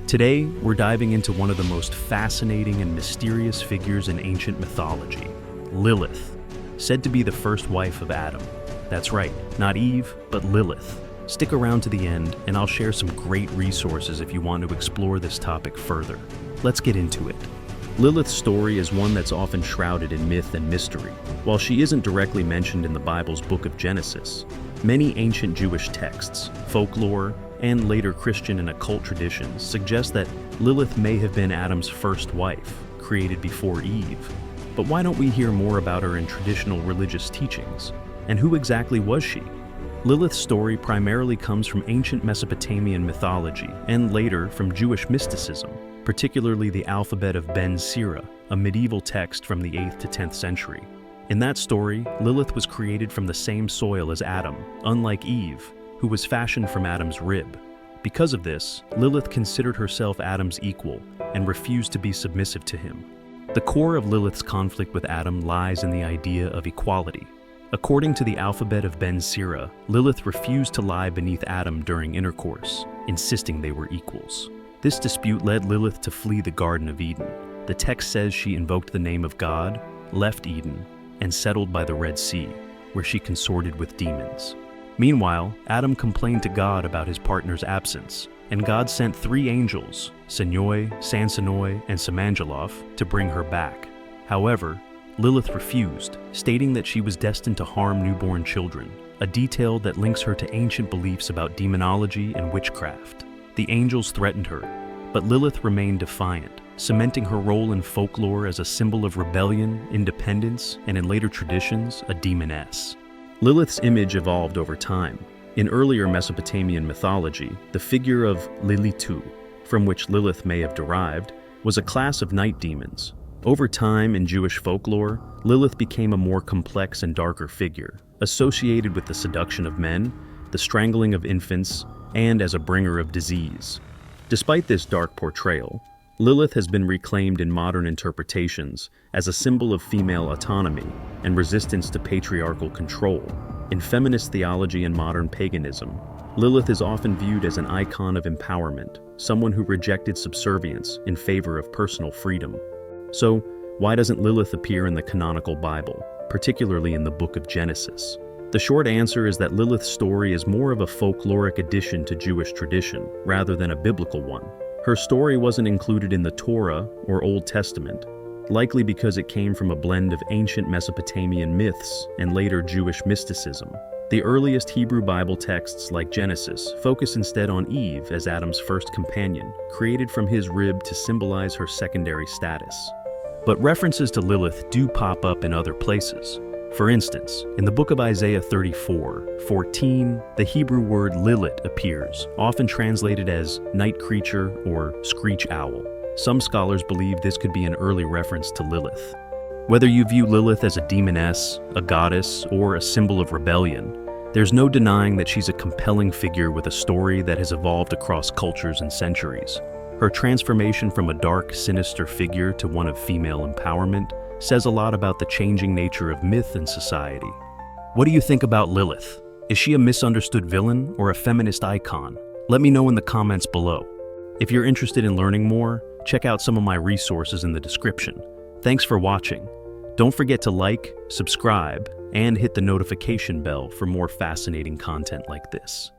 Today, we're diving into one of the most fascinating and mysterious figures in ancient mythology, Lilith, said to be the first wife of Adam. That's right, not Eve, but Lilith. Stick around to the end, and I'll share some great resources if you want to explore this topic further. Let's get into it. Lilith's story is one that's often shrouded in myth and mystery. While she isn't directly mentioned in the Bible's book of Genesis, many ancient Jewish texts, folklore, and later Christian and occult traditions suggest that Lilith may have been Adam's first wife, created before Eve. But why don't we hear more about her in traditional religious teachings? And who exactly was she? Lilith's story primarily comes from ancient Mesopotamian mythology and later from Jewish mysticism, particularly the alphabet of Ben Sira, a medieval text from the 8th to 10th century. In that story, Lilith was created from the same soil as Adam, unlike Eve, who was fashioned from Adam's rib. Because of this, Lilith considered herself Adam's equal and refused to be submissive to him. The core of Lilith's conflict with Adam lies in the idea of equality. According to the alphabet of Ben Sira, Lilith refused to lie beneath Adam during intercourse, insisting they were equals. This dispute led Lilith to flee the Garden of Eden. The text says she invoked the name of God, left Eden, and settled by the Red Sea, where she consorted with demons. Meanwhile, Adam complained to God about his partner's absence, and God sent 3 angels, Senoi, Sansanoi, and Samanjaloth, to bring her back. However, Lilith refused, stating that she was destined to harm newborn children, a detail that links her to ancient beliefs about demonology and witchcraft. The angels threatened her, but Lilith remained defiant, cementing her role in folklore as a symbol of rebellion, independence, and in later traditions, a demoness. Lilith's image evolved over time. In earlier Mesopotamian mythology, the figure of Lilitu, from which Lilith may have derived, was a class of night demons. Over time, in Jewish folklore, Lilith became a more complex and darker figure, associated with the seduction of men, the strangling of infants, and as a bringer of disease. Despite this dark portrayal, Lilith has been reclaimed in modern interpretations as a symbol of female autonomy and resistance to patriarchal control. In feminist theology and modern paganism, Lilith is often viewed as an icon of empowerment, someone who rejected subservience in favor of personal freedom. So, why doesn't Lilith appear in the canonical Bible, particularly in the book of Genesis? The short answer is that Lilith's story is more of a folkloric addition to Jewish tradition, rather than a biblical one. Her story wasn't included in the Torah or Old Testament, likely because it came from a blend of ancient Mesopotamian myths and later Jewish mysticism. The earliest Hebrew Bible texts, like Genesis, focus instead on Eve as Adam's first companion, created from his rib to symbolize her secondary status. But references to Lilith do pop up in other places. For instance, in the book of Isaiah 34:14, the Hebrew word Lilith appears, often translated as night creature or screech owl. Some scholars believe this could be an early reference to Lilith. Whether you view Lilith as a demoness, a goddess, or a symbol of rebellion, there's no denying that she's a compelling figure with a story that has evolved across cultures and centuries. Her transformation from a dark, sinister figure to one of female empowerment says a lot about the changing nature of myth and society. What do you think about Lilith? Is she a misunderstood villain or a feminist icon? Let me know in the comments below. If you're interested in learning more, check out some of my resources in the description. Thanks for watching. Don't forget to like, subscribe, and hit the notification bell for more fascinating content like this.